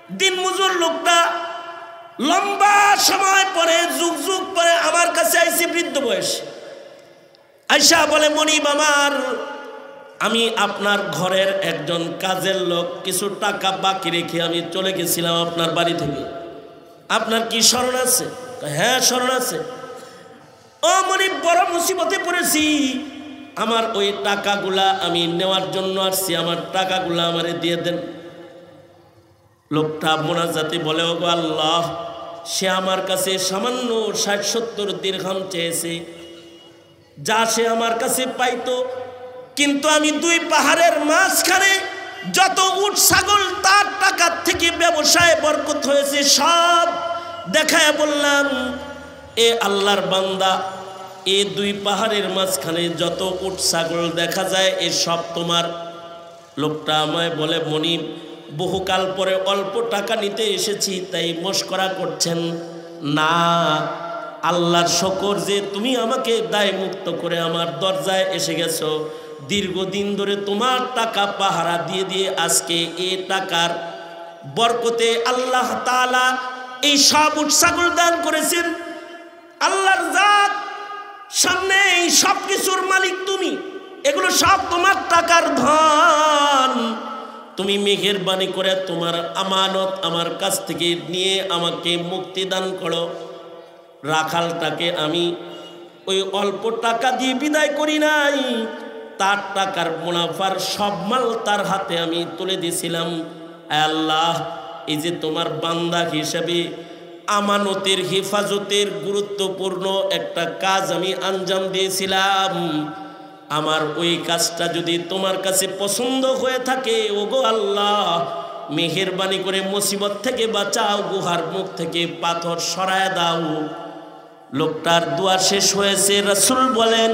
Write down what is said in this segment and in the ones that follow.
দিন মজুর লোকটা লম্বা সময় পরে যুগ যুগ পরে আমার কাছে আইসি বৃদ্ধ বয়স আয়সা বলে মনিব আমার আমি আপনার ঘরের একজন কাজের লোক কিছু টাকা বাকি রেখে আমি চলে গেছিলাম আপনার বাড়ি থেকে আপনার কি স্মরণ আছে হ্যাঁ স্মরণ আছে ও মনিব বড় মুসিবতে পড়েছি আমার ওই টাকাগুলা আমি নেওয়ার জন্য আসছি আমার টাকাগুলা আমারে দিয়ে দেন লোকটা মোনাজাতে বলে ও আল্লাহ সে আমার কাছে সামান্য ৬০-৭০ দিরহাম চেয়েছে যা সে আমার কাছে পাইতো কিন্তু আমি দুই পাহাড়ের মাঝখানে যত উট ছাগল তার টাকার থেকে ব্যবসায় বরকত হয়েছে সব দেখায় বললাম এ আল্লাহর বান্দা এ দুই পাহাড়ের মাঝখানে যত উট ছাগল দেখা যায় এ সব তোমার লোকটা আমায় বলে মনিব বহুকাল পরে অল্প টাকা নিতে এসেছি তাই মস্করা করছেন না আল্লাহর শকর যে তুমি আমাকে দায় মুক্ত করে আমার দরজায় এসে গেছো দীর্ঘদিন ধরে তোমার টাকা পাহারা দিয়ে দিয়ে আজকে এই টাকার বরকতে আল্লাহ তাআলা এই সব উট ছাগল দান করেছেন আল্লাহর জাত সামনে এই সব কিছুর মালিক তুমি এগুলো সব তোমার টাকার ধন তুমি মেহেরবানি করে তোমার আমানত আমার কাছ থেকে নিয়ে আমাকে মুক্তি দান করো রাখালটাকে আমি ওই অল্প টাকা দিয়ে বিদায় করি নাই তার টাকার মুনাফার সব মাল তার হাতে আমি তুলে দিয়েছিলাম আল্লাহ এই যে তোমার বান্দা হিসেবে আমানতের হেফাজতের গুরুত্বপূর্ণ একটা কাজ আমি আঞ্জাম দিয়েছিলাম আমার ওই কাজটা যদি তোমার কাছে পছন্দ হয়ে থাকে ওগো আল্লাহ মেহেরবানি করে মুসিবত থেকে বাঁচাও গুহার মুখ থেকে পাথর সরায় দাও লোকটার দোয়া শেষ হয়েছে রাসূল বলেন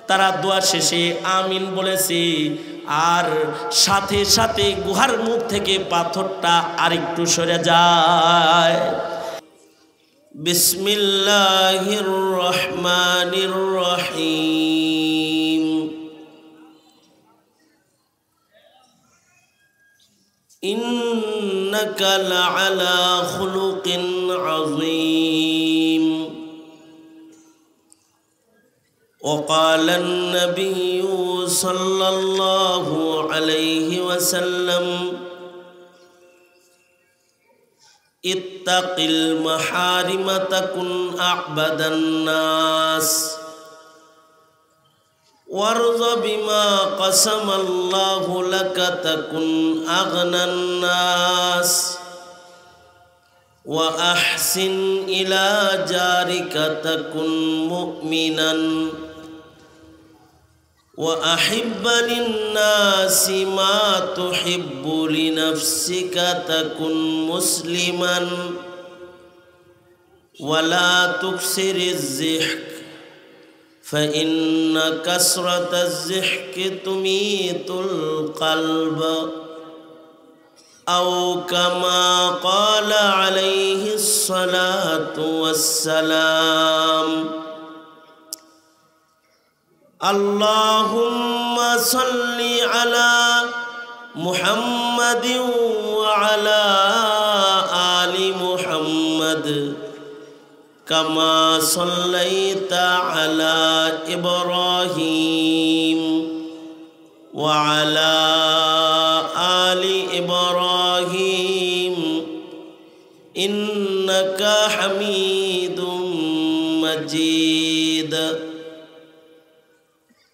তারা দোয়া শেষে আমিন বলেছে আর সাথে সাথে গুহার মুখ থেকে পাথরটা আরেকটু সরে যায় বিসমিল্লাহির রহমানির রহিম ইন্নাকা লাআলা খুলুকিন আযীম وقال النبي صلى الله عليه وسلم اتق المحارم تكن أعبد الناس وارض بما قسم الله لك تكن أغنى الناس وأحسن إلى جارك تكن مؤمنا وأحب للناس ما تحب لنفسك تكن مسلما ولا تكسر الضحك فإن كسرة الضحك تميت القلب أو كما قال عليه الصلاة والسلام اللهم صل على محمد وعلى آل محمد كما صليت على إبراهيم وعلى آل إبراهيم إنك حميد مجيد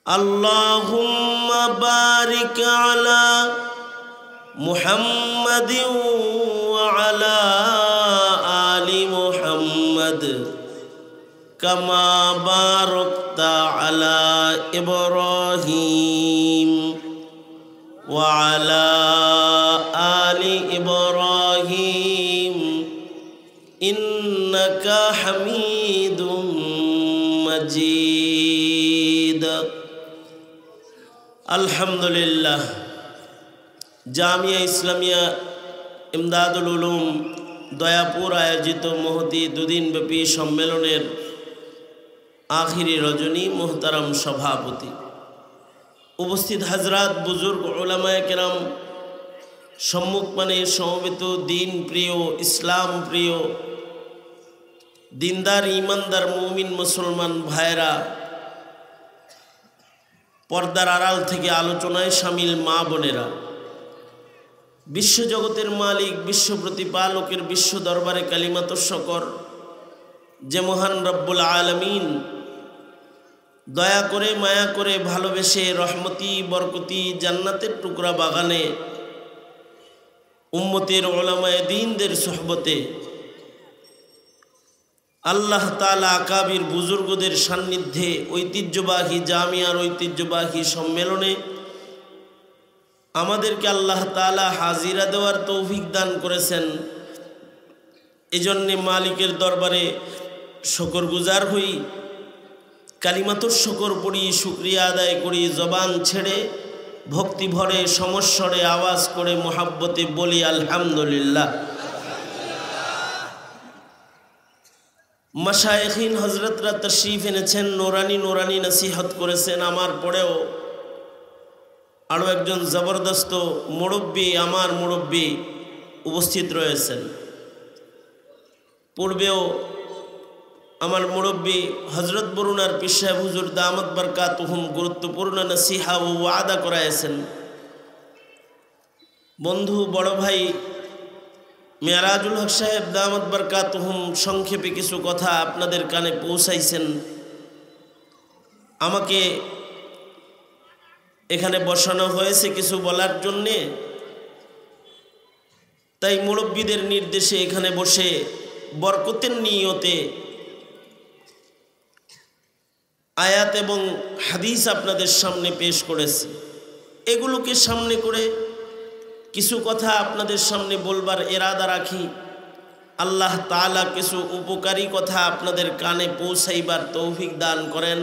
اللهم بارك على محمد وعلى آل محمد كما باركت على إبراهيم وعلى آل إبراهيم إنك حميد مجيد الحمد لله জামিয়া ইসলামিয়া ইমদাদুল উলুম দয়াপুর আয়োজিত মহতি দুদিনব্যাপী সম্মেলনের আখিরি রজনী মোহতারাম সভাপতি উপস্থিত হজরত বুজুর্গ উলামায়ে কেরাম সম্মুখ মানে সমবেত দিন প্রিয়, ইসলাম প্রিয়, দিনদার ইমানদার মুমিন মুসলমান ভাইরা, পর্দার আড়াল থেকে আলোচনায় শামিল মা বোনেরা, বিশ্বজগতের মালিক, বিশ্ব প্রতিপালকের বিশ্ব দরবারে কালিমাত শকর যে মহান রব্বুল আলামিন দয়া করে মায়া করে ভালোবেসে রহমতি বরকতি জান্নাতের টুকরা বাগানে উম্মতের উলামায়ে দ্বীনদের সোহবতে আল্লাহ তাআলা আকাবির বুজুর্গদের সান্নিধ্যে ঐতিহ্যবাহী জামিয়ার ঐতিহ্যবাহী সম্মেলনে আমাদেরকে আল্লাহ তাআলা হাজিরা দেওয়ার তৌফিক দান করেছেন। এজন্যে মালিকের দরবারে শুকরগুজার হই, কালিমাতুর শুকর পড়ি, শুকরিয়া আদায় করি, জবান ছেড়ে ভক্তি ভরে সমস্বরে আওয়াজ করে মোহাব্বতে বলি আলহামদুলিল্লাহ। মাশায়েখিন হযরতরা তশরিফ এনেছেন, নোরানি নোরানি নসিহত করেছেন। আমার পরেও আরও একজন জবরদস্ত মুরব্বী, আমার মুরব্বী উপস্থিত রয়েছেন। পূর্বেও আমার মুরব্বী হজরত বরুণার পীর সাহেব হুজুর দামাত বরকাতুহুম গুরুত্বপূর্ণ নসিহা ও ওয়াদা করাইছেন। বন্ধু বড় ভাই মেরাজুল হক সাহেব দামাত বরকাতুহুম সংক্ষেপে কিছু কথা আপনাদের কানে পৌঁছাইছেন। আমাকে এখানে বসানো হয়েছে কিছু বলার জন্যে, তাই মুরব্বীদের নির্দেশে এখানে বসে বরকতের নিয়তে আয়াত এবং হাদিস আপনাদের সামনে পেশ করেছি। এগুলোকে সামনে করে কিছু কথা আপনাদের সামনে বলবার ইরাদা রাখি। আল্লাহ তাআলা কিছু উপকারী কথা আপনাদের কানে পৌঁছাইবার তৌফিক দান করেন।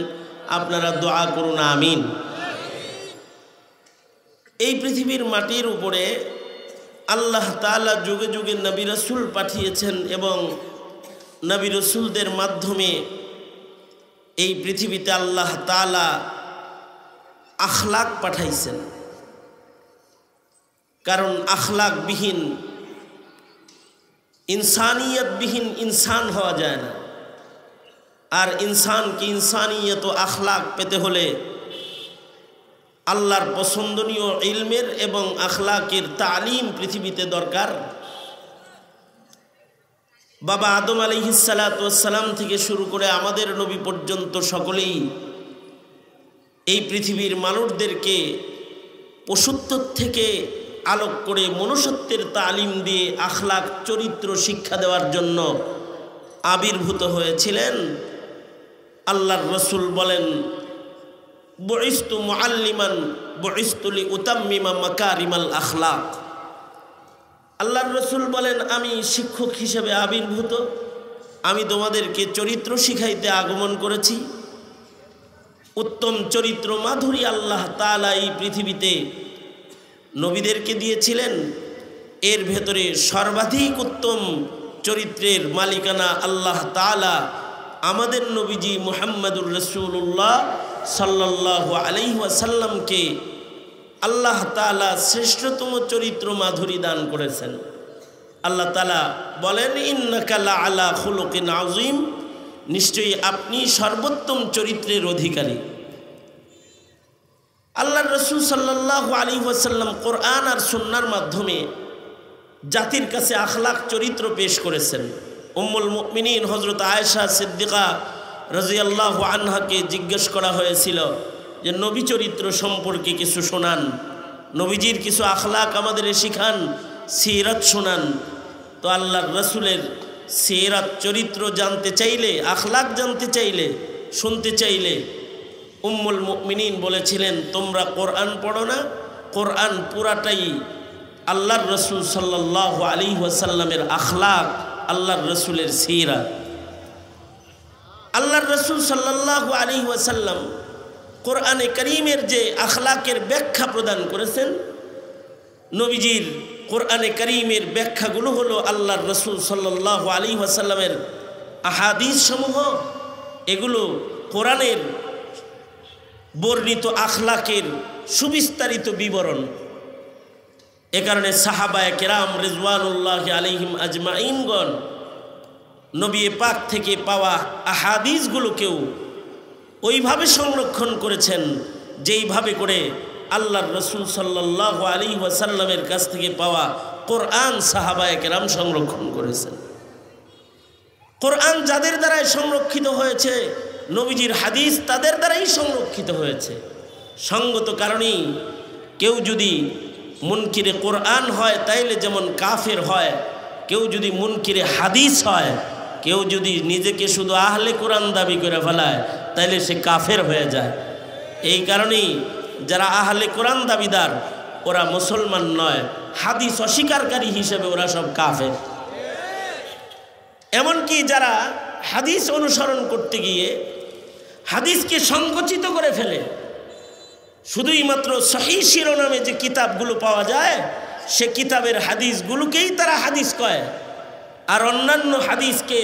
আপনারা দোয়া করুন, আমিন। এই পৃথিবীর মাটির উপরে আল্লাহ তাআলা যুগে যুগে নবী রাসূল পাঠিয়েছেন এবং নবী রাসূলদের মাধ্যমে এই পৃথিবীতে আল্লাহ তাআলা আখলাক পাঠাইছেন। কারণ আখলাকবিহীন, ইনসানিয়তবিহীন ইনসান হওয়া যায় না। আর ইনসানকে ইনসানিয়ত ও আখলাক পেতে হলে আল্লাহর পছন্দনীয় ইলমের এবং আখলাকের তালিম পৃথিবীতে দরকার। বাবা আদম আলাইহিস সালাতু ওয়াস সালাম থেকে শুরু করে আমাদের নবী পর্যন্ত সকলেই এই পৃথিবীর মানুষদেরকে পশুত্ব থেকে আলোক করে মনুষ্যত্বের তালিম দিয়ে আখলাক চরিত্র শিক্ষা দেওয়ার জন্য আবির্ভূত হয়েছিলেন। আল্লাহর রসুল বলেন, বুইস্তু মুআল্লিমান বুইস্তু লিউতাম্মিমা মাকারিমাল আখলাক। আল্লাহর রসুল বলেন, আমি শিক্ষক হিসেবে আবির্ভূত, আমি তোমাদেরকে চরিত্র শিখাইতে আগমন করেছি। উত্তম চরিত্র মাধুরী আল্লাহ তাআলা এই পৃথিবীতে নবীদেরকে দিয়েছিলেন। এর ভেতরে সর্বাধিক উত্তম চরিত্রের মালিকানা আল্লাহ তাআলা আমাদের নবীজি মুহাম্মদুর রাসূলুল্লাহ সাল্লাল্লাহু আলাইহি ওয়াসাল্লামকে আল্লাহ তাআলা শ্রেষ্ঠতম চরিত্র মাধুরী দান করেছেন। আল্লাহ তাআলা বলেন, ইন্নাকা লাআলা খুলুকিন আযীম, নিশ্চয়ই আপনি সর্বোত্তম চরিত্রের অধিকারী। আল্লাহর রাসূল সাল্লাল্লাহু আলাইহি ওয়াসাল্লাম কোরআন আর সুন্নাহর মাধ্যমে জাতির কাছে আখলাক চরিত্র পেশ করেছেন। উম্মুল মুমিনিন হযরত আয়েশা সিদ্দিকা রাদিয়াল্লাহু আনহাকে জিজ্ঞেস করা হয়েছিল যে নবী চরিত্র সম্পর্কে কিছু শোনান, নবীজির কিছু আখলাক আমাদের শিখান, সিরাত শোনান। তো আল্লাহর রাসূলের সিরাত চরিত্র জানতে চাইলে, আখলাক জানতে চাইলে, শুনতে চাইলে উম্মুল মুমিনিন বলেছিলেন, তোমরা কোরআন পড়ো না, কোরআন পুরাটাই আল্লাহর রসুল সাল্লাল্লাহু আলাইহি ওয়াসাল্লামের আখলাক, আল্লাহর রসুলের সিরাত। আল্লাহর রসুল সাল্লাল্লাহু আলাইহি ওয়াসাল্লাম কোরআনে কারীমের যে আখলাকের ব্যাখ্যা প্রদান করেছেন, নবীজির কোরআনে কারীমের ব্যাখ্যাগুলো হলো আল্লাহর রসুল সাল্লাল্লাহু আলাইহি ওয়াসাল্লামের আহাদিস সমূহ। এগুলো কোরআনের বর্ণিত আখলাকের সুবিস্তারিত বিবরণ। এ কারণে সাহাবায়ে কেরাম রিজওয়ানুল্লাহি আলাইহিম আজমাইনগণ নবী পাক থেকে পাওয়া আহাদিসগুলোকেও ওইভাবে সংরক্ষণ করেছেন যেইভাবে করে আল্লাহর রসুল সাল্লাল্লাহু আলাইহি ওয়াসাল্লামের কাছ থেকে পাওয়া কোরআন সাহাবায়ে কেরাম সংরক্ষণ করেছেন। কোরআন যাদের দ্বারাই সংরক্ষিত হয়েছে, নবীজির হাদিস তাদের দ্বারাই সংরক্ষিত হয়েছে। সঙ্গত কারণেই কেউ যদি মুনকিরে কোরআন হয় তাইলে যেমন কাফের হয়, কেউ যদি মুনকিরে হাদিস হয়, কেউ যদি নিজেকে শুধু আহলে কোরআন দাবি করে ফেলায় তাইলে সে কাফের হয়ে যায়। এই কারণেই যারা আহলে কোরআন দাবিদার ওরা মুসলমান নয়, হাদিস অস্বীকারী হিসেবে ওরা সব কাফের। এমনকি যারা হাদিস অনুসরণ করতে গিয়ে হাদিসকে সংকুচিত করে ফেলে, শুধুই মাত্র সহিহ শিরোনামে যে কিতাবগুলো পাওয়া যায় সে কিতাবের হাদিসগুলোকেই তারা হাদিস কয়, আর অন্যান্য হাদিসকে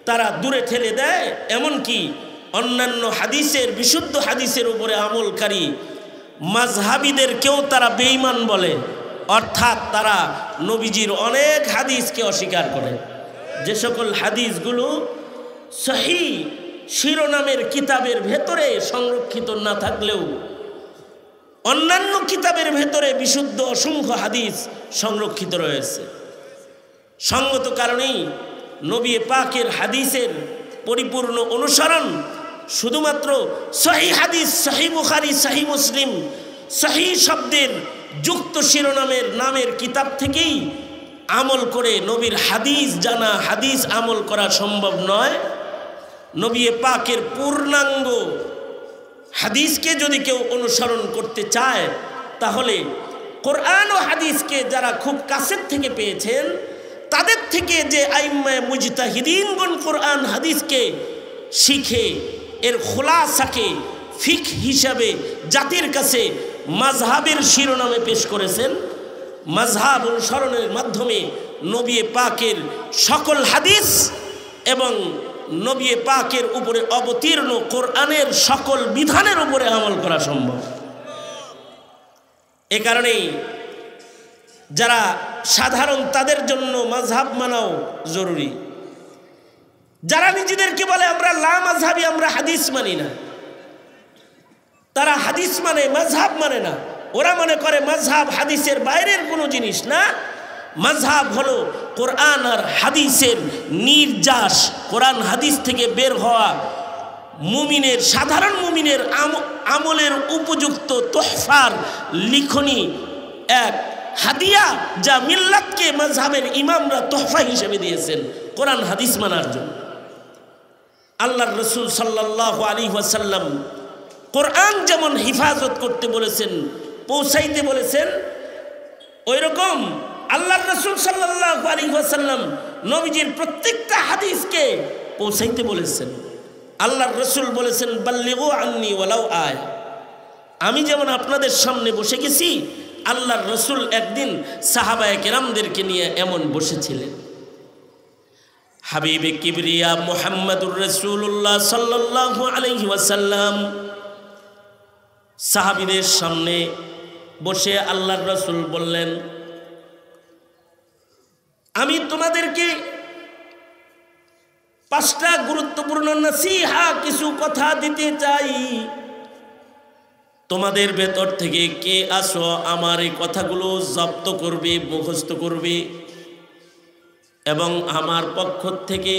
তারা দূরে ঠেলে দেয়। এমনকি অন্যান্য হাদিসের, বিশুদ্ধ হাদিসের উপরে আমলকারী মাযহাবীদেরকেও তারা বেঈমান বলে, অর্থাৎ তারা নবীজির অনেক হাদিসকে অস্বীকার করে। যে সকল হাদিসগুলো সহিহ শিরোনামের কিতাবের ভেতরে সংরক্ষিত না থাকলেও অন্যান্য কিতাবের ভেতরে বিশুদ্ধ অসংখ্য হাদিস সংরক্ষিত রয়েছে। সঙ্গত কারণেই নবী পাকের হাদিসের পরিপূর্ণ অনুসরণ শুধুমাত্র সহিহ হাদিস, সহিহ বুখারী, সহিহ মুসলিম, সহিহ শব্দের যুক্ত শিরোনামের নামের কিতাব থেকেই আমল করে নবীর হাদিস জানা, হাদিস আমল করা সম্ভব নয়। নবী পাকের পূর্ণাঙ্গ হাদিসকে যদি কেউ অনুসরণ করতে চায় তাহলে কোরআন ও হাদিসকে যারা খুব কাছের থেকে পেয়েছেন তাদের থেকে যে আইম্মায়ে মুজতাহিদিনগণ কোরআন হাদিসকে শিখে এর খোলাসাকে ফিকহ হিসাবে জাতির কাছে মাযহাবের শিরোনামে পেশ করেছেন, মাযহাব অনুসরণের মাধ্যমে নবী পাকের সকল হাদিস এবং নবী পাকের উপরে অবতীর্ণ কোরআনের সকল বিধানের উপরে আমল করা সম্ভব। এ কারণেই যারা সাধারণ তাদের জন্য মাযহাব মানাও জরুরি। যারা নিজেদেরকে বলে আমরা লা মাযহাবী, আমরা হাদিস মানি না, তারা হাদিস মানে মাযহাব মানে না। ওরা মনে করে মাযহাব হাদিসের বাইরের কোনো জিনিস না। মাযহাব হলো কোরআন আর হাদিসের নির্যাস, কোরআন হাদিস থেকে বের হওয়া মুমিনের, সাধারণ মুমিনের আমলের উপযুক্ত তোহফার লিখনি এক হাদিয়া, যা মিল্লাতকে মাযহাবের ইমামরা তোহফা হিসেবে দিয়েছেন কোরআন হাদিস মানার জন্য। আল্লাহর রাসূল সাল্লাল্লাহু আলাইহি ওয়াসাল্লাম কোরআন যেমন হিফাজত করতে বলেছেন, পৌঁছাইতে বলেছেন, ওই রকম আল্লাহর রাসূল সাল্লাল্লাহু আলাইহি ওয়াসাল্লাম নবীজির প্রত্যেকটা হাদিসকে পৌঁছাইতে বলেছেন। আল্লাহর রাসূল বলেছেন বাল্লিগু আন্নী ওয়ালাউ আয়া। আমি যেমন আপনাদের সামনে বসে গেছি, আল্লাহর রাসূল একদিন সাহাবায়ে কেরামদেরকে নিয়ে এমন বসেছিলেন। হাবিবে কিবরিয়া মুহাম্মদুর রাসূলুল্লাহ সাল্লাল্লাহু আলাইহি ওয়াসাল্লাম সাহাবীদের সামনে বসে আল্লাহর রাসূল বললেন, আমি তোমাদেরকে 5টা গুরুত্বপূর্ণ নসিহা, কিছু কথা দিতে চাই। তোমাদের ভেতর থেকে কে আসো আমার এই কথাগুলো জব্দ করবে, মুখস্থ করবে এবং আমার পক্ষ থেকে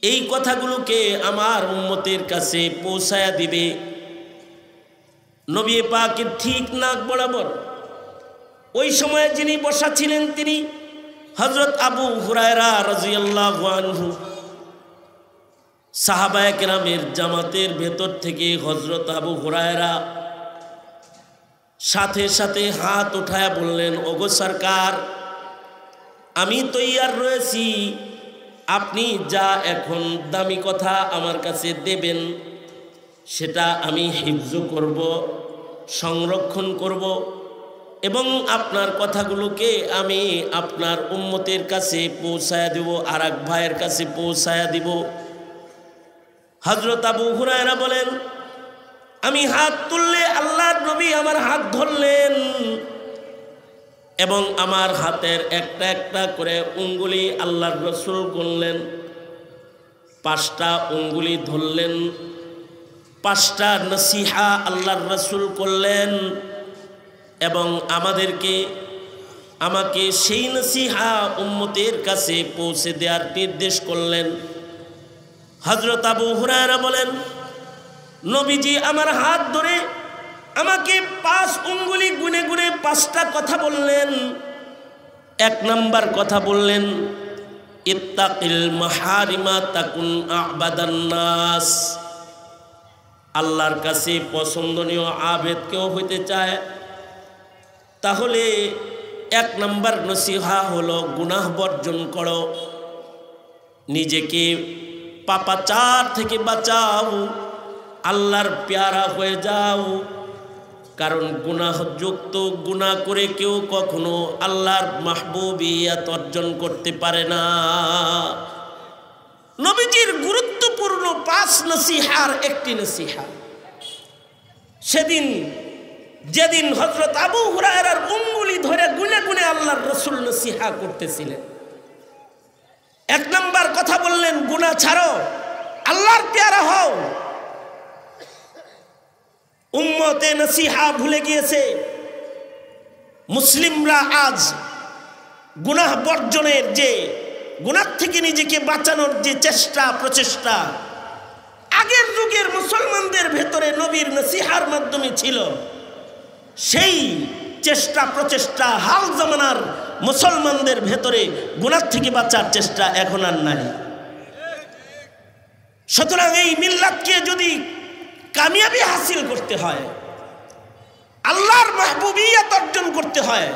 এই কথাগুলোকে আমার উম্মতের কাছে পৌঁছায়া দিবে। নবী পাকের ঠিক নাক বরাবর ওই সময়ে যিনি বসা ছিলেন তিনি হযরত আবু হুরায়রা রাদিয়াল্লাহু আনহু। সাহাবায়ে কেরামের জামাতের ভেতর থেকে হযরত আবু হুরায়রা সাথে সাথে হাত উঠায়া বললেন, ওগো সরকার, আমি তৈয়ার রয়েছি, আপনি যা এখন দামি কথা আমার কাছে দেবেন সেটা আমি হিফজ করব, সংরক্ষণ করব এবং আপনার কথাগুলোকে আমি আপনার উম্মতের কাছে পৌঁছায়া দেব, আর এক ভাইয়ের কাছে পৌঁছায়া দিব। হযরত আবু হুরায়রা বলেন, আমি হাত তুললে আল্লাহর নবী আমার হাত ধরলেন, এবং আমার হাতের একটা একটা করে উঙ্গুলি আল্লাহর রসুল গুনলেন, 5টা উঙ্গুলি ধরলেন, 5টা নসিহা আল্লাহর রসুল করলেন এবং আমাকে সেই নসিহা উম্মতের কাছে পৌঁছে দেওয়ার নির্দেশ করলেন। হযরত আবু হুরায়রা বলেন, নবীজি আমার হাত ধরে আমাকে 5 উঙ্গুলি গুনে গুনে 5টা কথা বললেন। 1 নাম্বার কথা বললেন, ইত্তাকিল মাহারিমা তাকুন আবাদান নাস। আল্লাহর কাছে পছন্দনীয় আবেদ কেউ হইতে চায় তাহলে 1 নাম্বার নসিহা হলো গুনাহ বর্জন করো, নিজেকে পাপাচার থেকে বাঁচাও, আল্লাহর প্যারা হয়ে যাও। কারণ গুনাহযুক্ত গুনাহ করে কেউ কখনো আল্লাহর মাহবুবিয়ত অর্জন করতে পারে না। নবীজির গুরুত্বপূর্ণ 5 নসিহার একটি নসিহা। যেদিন হযরত আবু হুরায়রার উঙ্গুলি ধরে গুনে গুনে আল্লাহর রাসূল নসিহা করতেছিলেন, 1 নাম্বার কথা বললেন, গুনাহ ছাড়ো, আল্লাহর প্যারা হও। উম্মতে নসিহা ভুলে গিয়েছে। মুসলিমরা আজ গুনাহ বর্জনের গুনাহ থেকে নিজেকে বাঁচানোর চেষ্টা প্রচেষ্টা আগের যুগের মুসলমানদের ভেতরে নবীর নসিহার মাধ্যমে ছিল, সেই চেষ্টা প্রচেষ্টা হাল জামানার মুসলমানদের ভেতরে গুনাহ থেকে বাঁচার চেষ্টা এখন আর নাই। সুতরাং এই মিল্লাতকে যদি কামিয়াবি হাসিল করতে হয়, আল্লাহর মাহবুবিয়ত অর্জন করতে হয়,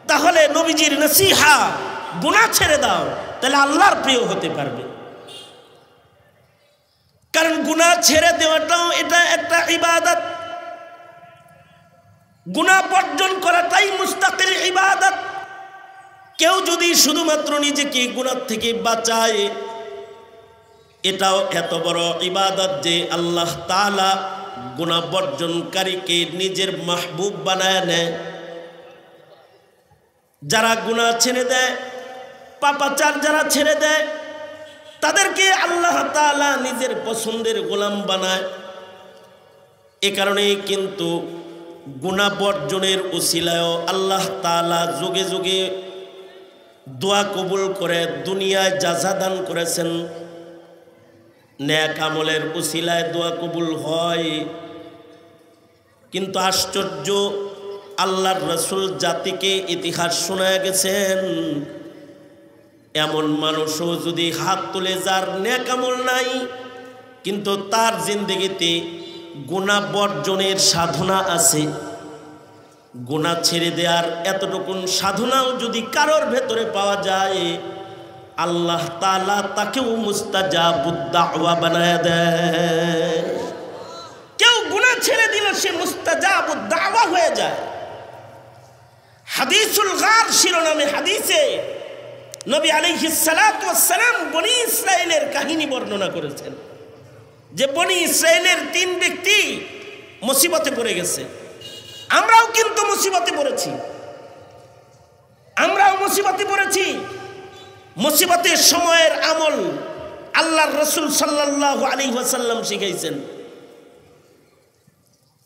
তাহলে নবীজির নসিহা গুনাহ ছেড়ে দাও, তাহলে আল্লাহর প্রিয় হতে পারবে। কারণ গুনাহ ছেড়ে দেওয়াটাও এটা একটা ইবাদত, গুনাহ বর্জন করাটাই মুস্তাকিল ইবাদত। কেউ যদি শুধুমাত্র নিজেকে গুনাহ থেকে বাঁচায়, এটাও এত বড় ইবাদত যে আল্লাহ তাআলা গুনাহ বর্জনকারীকে নিজের মাহবুব বানায় নেয়। যারা গুনাহ ছেড়ে দেয়, পাপাচার যারা ছেড়ে দেয়, তাদেরকে আল্লাহ তাআলা নিজের পছন্দের গোলাম বানায়। এ কারণেই কিন্তু গুনাহ বর্জনের উসিলায়ও আল্লাহ তাআলা যুগে যুগে দোয়া কবুল করে দুনিয়ায় জাযা দান করেছেন। নেক আমলের উসিলায় দোয়া কবুল হয়। কিন্তু আশ্চর্য, আল্লাহর রাসূল জাতিকে ইতিহাস শোনায় গেছেন, এমন মানুষও যদি হাত তুলে যার নেক আমল নাই কিন্তু তার জিন্দেগিতে গুনাহ বর্জনের সাধনা আছে, গুনাহ ছেড়ে দেওয়ার এতটুকুন সাধনাও যদি কারোর ভেতরে পাওয়া যায়, আল্লাহ তাআলা তাকেও মুস্তাজাবুদ দাওয়া বানায় দেয়। কেউ গুনাহ ছেড়ে দিলে সে মুস্তাজাবুদ দাওয়া হয়ে যায়। হাদিসুল গার শিরোনামে হাদিসে নবী আলাইহিস সালাতু ওয়াস সালাম বনি ইসরাইলের কাহিনী বর্ণনা করেছেন যে বনি ইসরাইলের 3 ব্যক্তি মুসিবতে পড়ে গেছে। আমরাও কিন্তু মুসিবতে পড়েছি, মুসিবতের সময়ের আমল আল্লাহর রাসূল সাল্লাল্লাহু আলাইহি ওয়াসাল্লাম শিখাইছেন।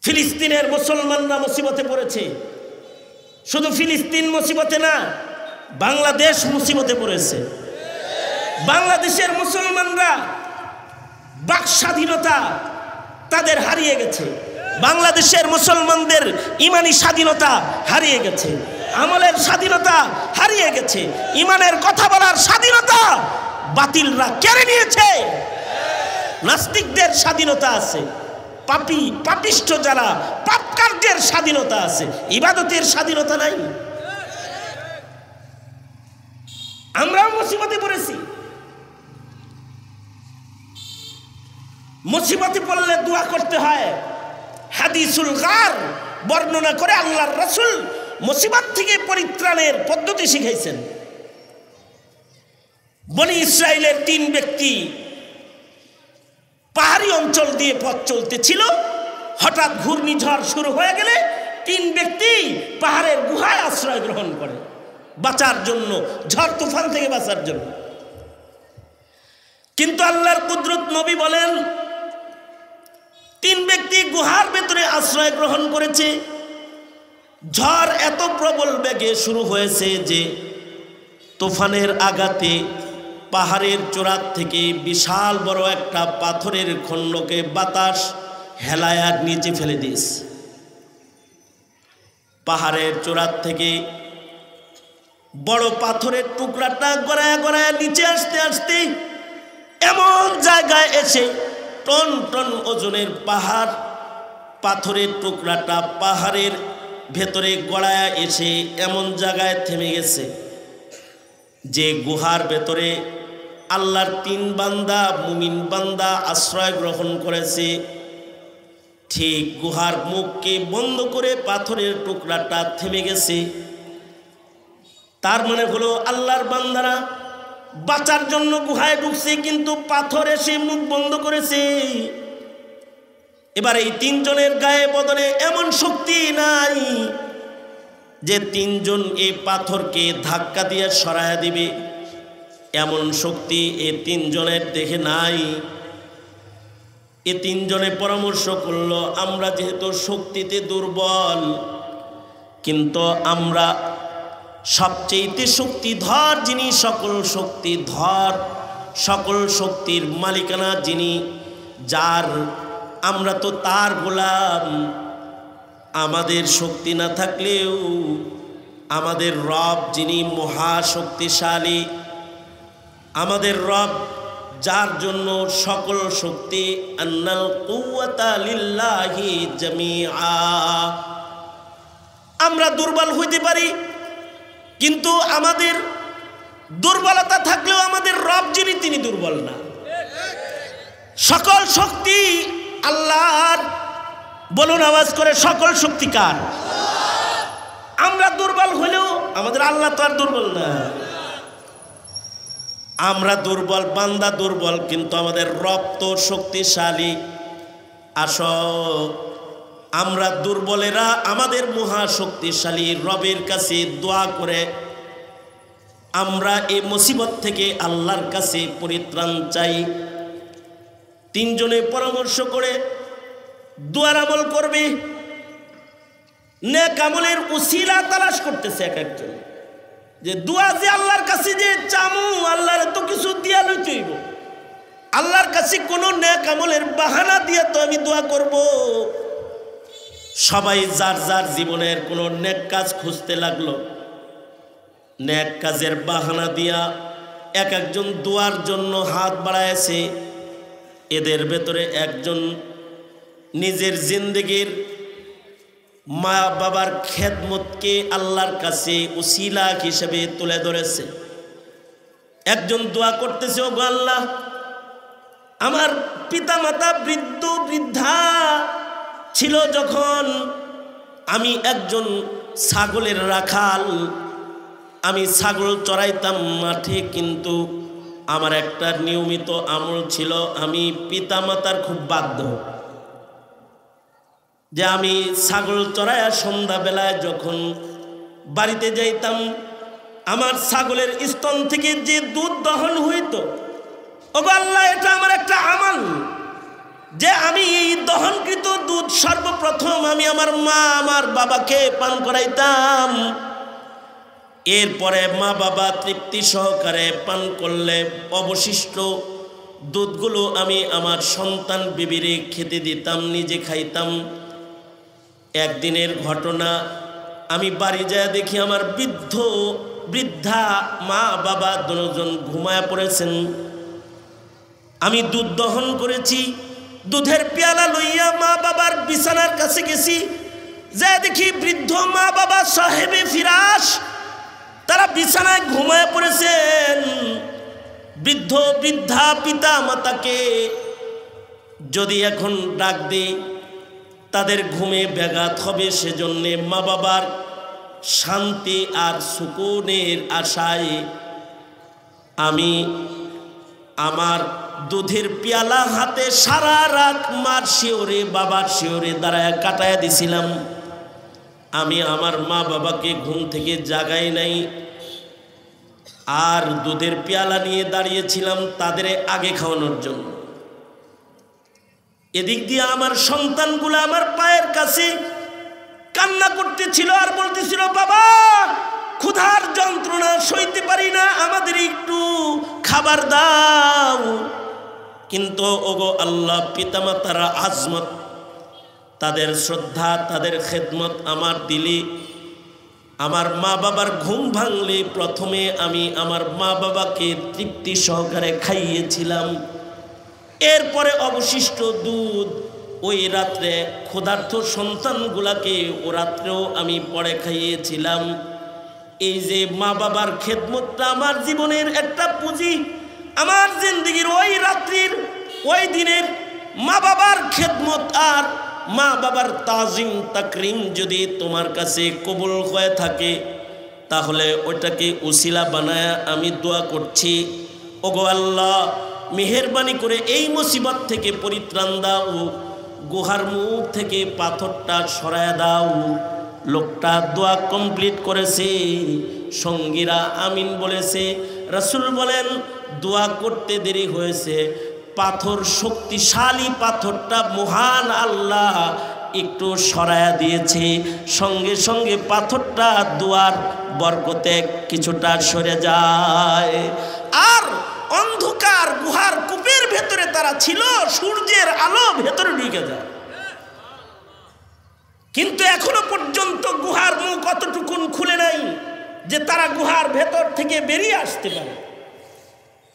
ফিলিস্তিনের মুসলমানরা মুসিবতে পড়েছে, শুধু ফিলিস্তিন মুসিবতে না, বাংলাদেশ মুসিবতে পড়েছে। বাংলাদেশের মুসলমানরা বাক স্বাধীনতা তাদের হারিয়ে গেছে, বাংলাদেশের মুসলমানদের ইমানি স্বাধীনতা হারিয়ে গেছে, আমলের স্বাধীনতা হারিয়ে গেছে, ইমানের কথা বলার স্বাধীনতা বাতিলরা কেড়ে নিয়েছে। নাস্তিকদের স্বাধীনতা আছে, পাপিষ্ঠ যারা পাপ কার্যের স্বাধীনতা আছে, ইবাদতের স্বাধীনতা নাই। আমরাও মুসিবতে পড়েছি। মুসিবতে পড়লে দোয়া করতে হয়। হাদিসুল গার বর্ণনা করে আল্লাহর রাসূল মুসিবত থেকে পরিত্রাণের পদ্ধতি শিখাইছেন। বনি ইসরাইলের 3 ব্যক্তি পাহাড়ি অঞ্চল দিয়ে পথ চলতেছিল, হঠাৎ ঘূর্ণিঝড় শুরু হয়ে গেলে তিন ব্যক্তি পাহাড়ের গুহায় আশ্রয় গ্রহণ করে বাঁচার জন্য, ঝড় তুফান থেকে বাঁচার জন্য। কিন্তু আল্লাহর কুদরত, নবী বলেন তিন ব্যক্তি গুহার ভেতরে আশ্রয় গ্রহণ করেছে। ঝড় এত প্রবল বেগে শুরু হয়েছে যে তুফানের আঘাতে পাহাড়ের চূড়া থেকে বিশাল বড় একটা পাথরের খণ্ডকে বাতাস হেলায়ার নিচে ফেলে দিয়েছে। পাহাড়ের চূড়া থেকে বড় পাথরের টুকরাটা গড়ায় গড়ায় নিচে আসতে আসতে এমন জায়গায় এসে টন টন ওজনের পাথরের টুকরাটা পাহাড়ের ভেতরে গড়ায় এসে এমন জায়গায় থেমে গেছে যে গুহার ভেতরে আল্লাহর তিন বান্দা, মুমিন বান্দা আশ্রয় গ্রহণ করেছে। ঠিক গুহার মুখকে বন্ধ করে পাথরের টুকরাটা থেমে গেছে। তার মানে হলো আল্লাহর বান্দারা বাঁচার জন্য গুহায় ঢুকছে, কিন্তু পাথর এসে মুখ বন্ধ করেছে। এবার এই তিনজনের গায়ে বদনে এমন শক্তি নাই যে তিনজন এই পাথরকে ধাক্কা দিয়ে সরায়া দিবে, এমন শক্তি এই তিনজনের দেহে নাই। এ তিনজনে পরামর্শ করলো, আমরা যেহেতু শক্তিতে দুর্বল, কিন্তু আমরা সবচেয়ে শক্তিধর যিনি, সকল শক্তিধর, সকল শক্তির মালিকানা যিনি, যার আমরা তো তার গোলাম। আমাদের শক্তি না থাকলেও আমাদের রব যিনি মহাশক্তিশালী, আমাদের রব যার জন্য সকল শক্তি, আন্নাল কুওয়াতা লিল্লাহি জামিআ। আমরা দুর্বল হইতে পারি, কিন্তু আমাদের দুর্বলতা থাকলেও আমাদের রব যিনি, তিনি দুর্বল না। সকল শক্তি আল্লাহর। বলুন আওয়াজ করে, সকল শক্তি কার? আমরা দুর্বল হলেও আমাদের আল্লাহ তো আর দুর্বল না। আমরা দুর্বল, বান্দা দুর্বল, কিন্তু আমাদের রব তো শক্তিশালী। আসো আমরা দুর্বলেরা আমাদের মহাশক্তিশালী রবের কাছে দোয়া করে আমরা এই মুসিবত থেকে আল্লাহর কাছে পরিত্রাণ চাই। তিনজনে পরামর্শ করে দোয়ার আমল করবে, নেক আমলের উসিলা তালাশ করতেছে এক একজন, যে দোয়া যে আল্লাহর কাছে যে চামু, আল্লাহর তো কিছু দিয়া লইতেইব। আল্লাহর কাছে কোনো নেক আমলের বাহানা দিয়ে তো আমি দোয়া করব। সবাই যার যার জীবনের কোনো নেক কাজ খুঁজতে লাগলো। নেক কাজের বাহানা দিয়া এক একজন দোয়ার জন্য হাত বাড়াইছে। এদের ভেতরে একজন নিজের জিন্দেগির মা বাবার খেদমতকে আল্লাহর কাছে উসিলা হিসেবে তুলে ধরেছে। একজন দোয়া করতেছে, ও আল্লাহ, আমার পিতা মাতা বৃদ্ধ বৃদ্ধা ছিল যখন, আমি একজন ছাগলের রাখাল, আমি ছাগল চড়াইতাম মাঠে, কিন্তু আমার একটা নিয়মিত আমল ছিল, আমি পিতা মাতার খুব বাধ্য যে আমি ছাগল চড়াইয়া সন্ধ্যাবেলায় যখন বাড়িতে যাইতাম, আমার ছাগলের স্তন থেকে যে দুধ দহন হইত, ওগো আল্লাহ, এটা আমার একটা আমল যে আমি এই দহনকৃত দুধ সর্বপ্রথম আমি আমার মা আমার বাবাকে পান করাইতাম। এরপরে মা বাবা তৃপ্তি সহকারে পান করলে অবশিষ্ট দুধগুলো আমি আমার সন্তান বিবিরে খেতে দিতাম, নিজে খাইতাম। একদিনের ঘটনা, আমি বাড়ি যায় দেখি আমার বৃদ্ধা মা বাবা দুজন ঘুমায় পড়েছেন। আমি দুধ দহন করেছি, দুধের পেয়ালা লইয়া মা বাবার বিছানার কাছে গেছি, যা দেখি বৃদ্ধ মা বাবা সাহেবে ফিরাস, তারা বিছানায় ঘুমায় পড়েছেন। বৃদ্ধ বৃদ্ধা পিতা মাতাকে যদি এখন ডাক দিই তাদের ঘুমে ব্যাঘাত হবে, সেজন্যে মা বাবার শান্তি আর সুকুনের আশায় আমি আমার দুধের পেয়ালা হাতে সারা রাত মার শিওরে বাবার শিওরে দাঁড়ায় কাটায় দিছিলাম। আমি আমার মা বাবাকে ঘুম থেকে জাগাই নাই, আর দুধের পেয়ালা নিয়ে দাঁড়িয়েছিলাম তাদের আগে খাওয়ানোর জন্য। এদিক দিয়ে আমার সন্তানগুলো আমার পায়ের কাছে কান্না করতেছিল আর বলতেছিল, বাবা ক্ষুধার যন্ত্রণা সইতে পারি না, আমাদের একটু খাবার দাও। কিন্তু ওগো আল্লাহ, পিতামাতার আজমত, তাদের শ্রদ্ধা, তাদের খেদমত আমার দিলে, আমার মা বাবার ঘুম ভাঙলে প্রথমে আমি আমার মা বাবাকে তৃপ্তি সহকারে খাইয়েছিলাম। এরপরে অবশিষ্ট দুধ ওই রাত্রে ক্ষুধার্ত সন্তানগুলাকে ও রাত্রেও আমি পরে খাইয়েছিলাম। এই যে মা বাবার খেদমতটা আমার জীবনের একটা পুঁজি। আমার জিন্দেগির ওই রাত্রির ওই দিনের মা বাবার খেদমত আর মা বাবার তাজিম তাকরিম যদি তোমার কাছে কবুল হয়ে থাকে, তাহলে ওইটাকে উসিলা বানায় আমি দোয়া করছি, ওগো আল্লাহ মেহেরবানি করে এই মুসিবত থেকে পরিত্রাণ দাও, গুহার মুখ থেকে পাথরটা সরায় দাও। লোকটা দোয়া কমপ্লিট করেছে, সঙ্গীরা আমিন বলেছে। রাসূল বলেন দোয়া করতে দেরি হয়েছে, পাথর শক্তিশালী পাথরটা মহান আল্লাহ একটু সরায়া দিয়েছে, সঙ্গে সঙ্গে পাথরটা দোয়ার বরকতে কিছুটা সরে যায়। আর অন্ধকার গুহার কূপের ভেতরে তারা ছিল, সূর্যের আলো ভেতরে ঢুকে যায়, কিন্তু এখনো পর্যন্ত গুহার মুখ অতটুকুন খুলে নাই যে তারা গুহার ভেতর থেকে বেরিয়ে আসতে পারে।